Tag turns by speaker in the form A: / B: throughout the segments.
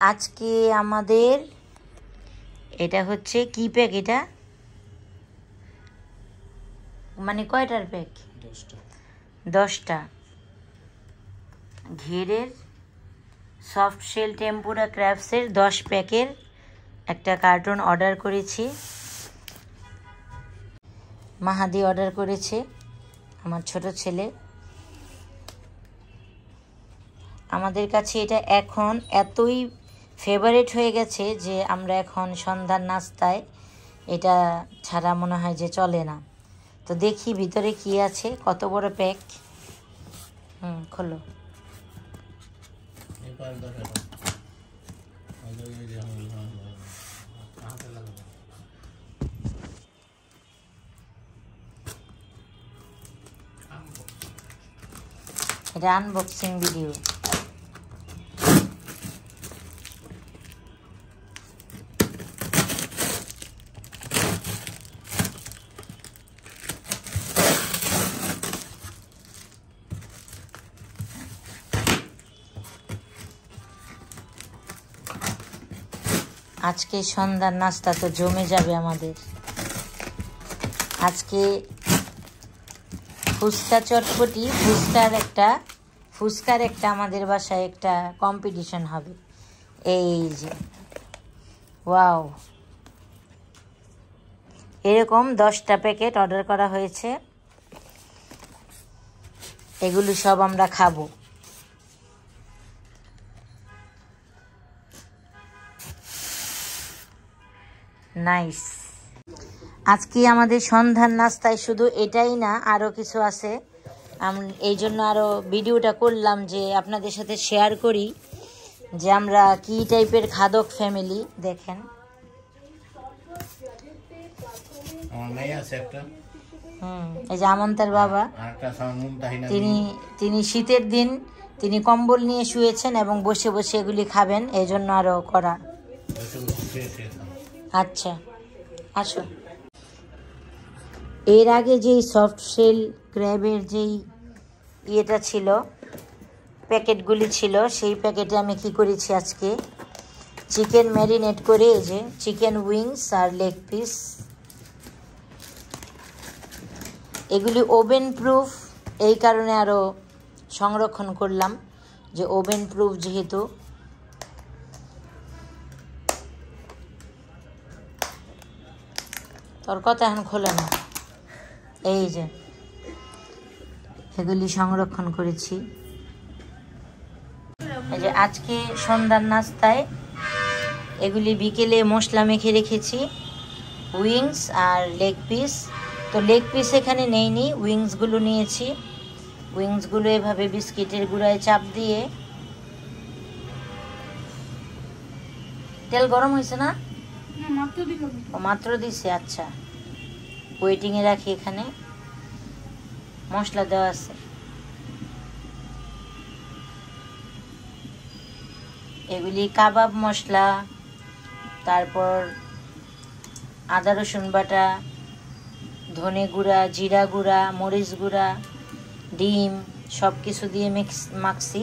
A: আজকে আমাদের এটা হচ্ছে কি প্যাক, এটা মানে কয়টার প্যাক? 10টা ঘেরের সফট শেল টেম্পুরা ক্র্যাবসের 10 প্যাকের একটা কার্টুন অর্ডার করেছি। মাহাদি অর্ডার করেছে, আমার ছোট ছেলে। আমাদের কাছে এটা এখন এতই ফেভারিট হয়ে গেছে যে আমরা এখন সন্ধ্যার নাস্তায় এটা ছাড়া মনে হয় যে চলে না। তো দেখি ভিতরে কি আছে, কত বড় প্যাক। খোলো। এটা আনবক্সিং ভিডিও। আজকে সন্ধ্যার নাস্তা তো জমে যাবে আমাদের। আজকে ফুচকা চটপটি, ফুচকার একটা আমাদের বাসায় একটা কম্পিটিশন হবে। এই যে ওয়াও, এরকম 10টা প্যাকেট অর্ডার করা হয়েছে। এগুলো সব আমরা খাবো। নাইস। আজকে আমাদের সন্ধ্যার নাস্তায় শুধু এটাই না, আরও কিছু আছে। এই জন্য আরও ভিডিওটা করলাম যে আপনাদের সাথে শেয়ার করি যে আমরা কি টাইপের খাদক ফ্যামিলি। দেখেন, এই যে আমন্তার বাবা, তিনি শীতের দিন তিনি কম্বল নিয়ে শুয়েছেন এবং বসে বসে এগুলি খাবেন, এই জন্য আরও করা। আচ্ছা আসো। এর আগে যেই সফট শেল ক্র্যাবের যেই ইয়েটা ছিল, প্যাকেটগুলি ছিল, সেই প্যাকেটে আমি কি করেছি আজকে, চিকেন ম্যারিনেট করে, এই যে চিকেন উইংস আর লেগ পিস, এগুলি ওভেন প্রুফ, এই কারণে আরও সংরক্ষণ করলাম যে ওভেন প্রুফ যেহেতু। তোর কথা এখন খোলে না। এই যে এগুলি সংরক্ষণ করেছি। এই যে আজকে সন্ধ্যার নাস্তায় এগুলি বিকেলে মশলা মেখে রেখেছি, উইংস আর লেগ পিস। তো লেগ পিস এখানে নেইনি, উইংসগুলো নিয়েছি। উইংসগুলো এভাবে বিস্কিটের গুঁড়ায় চাপ দিয়ে, তেল গরম হয়েছে না? মাত্র দিছে। আচ্ছা, ওয়েটিংয়ে রাখি। এখানে মশলা দেওয়া আছে, এগুলি কাবাব মশলা, তারপর আদা রসুন বাটা, ধনে গুঁড়া, জিরা গুঁড়া, মরিচ গুঁড়া, ডিম, সব কিছু দিয়ে মাখছি।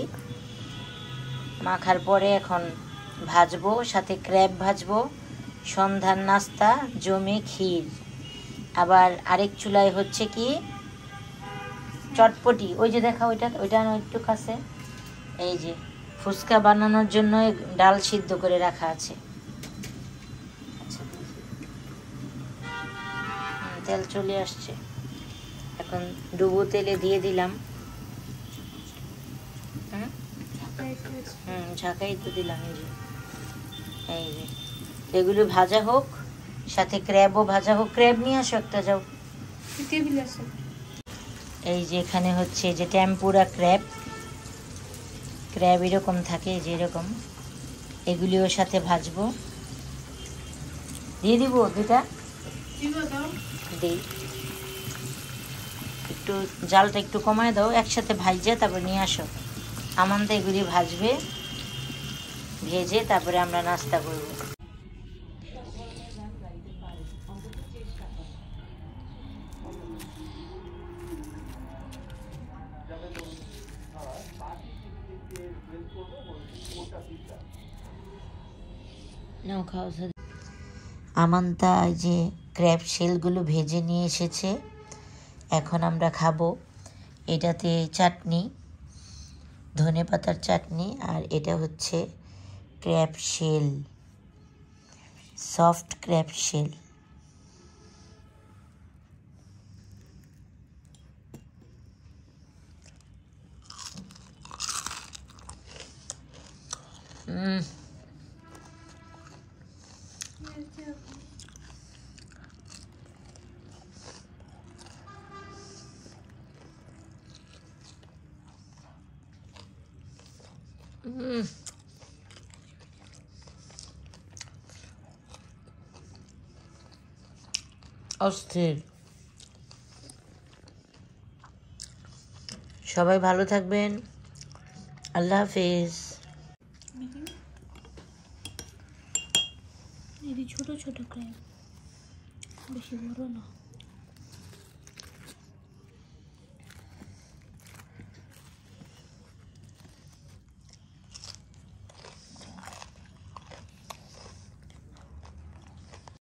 A: মাখার পরে এখন ভাজবো, সাথে ক্র্যাব ভাজবো। সন্ধ্যার নাস্তা জমে ক্ষীর। আবার আরেক চুলায় হচ্ছে কি চটপটি, ওই যে দেখা, ওইটা একটু কাছে। এই যে ফুচকা বানানোর জন্য ডাল সিদ্ধ করে রাখা আছে। আচ্ছা, তেল চলে আসছে, এখন ডুবো তেলে দিয়ে দিলাম। ঝাঁকাই তো দিলাম। এই যে এগুলো ভাজা হোক, সাথে ক্র্যাবও ভাজা হোক। ক্র্যাব নিয়ে আসো একটা, যাও। এই যে এখানে হচ্ছে যে টেম্পুরা ক্র্যাব এরকম থাকে, যে এরকম, এগুলিও সাথে ভাজবো। দিয়ে দিব দুটা, দিই। একটু জালটা একটু কমায় দাও, একসাথে ভাজে তারপর নিয়ে আসো। আমাদের এগুলি ভাজবে, ভেজে তারপরে আমরা নাস্তা করব। নাও খাও। আমান্তা এই যে ক্র্যাব শেলগুলো ভেজে নিয়ে এসেছে, এখন আমরা খাবো। এটাতে চাটনি, ধনেপাতার চাটনি, আর এটা হচ্ছে crab shell, soft crab shell. অস্থির। সবাই ভালো থাকবেন, আল্লাহ হাফেজ।
B: ছোট ছোট ক্র্যাব, বেশি বড় না।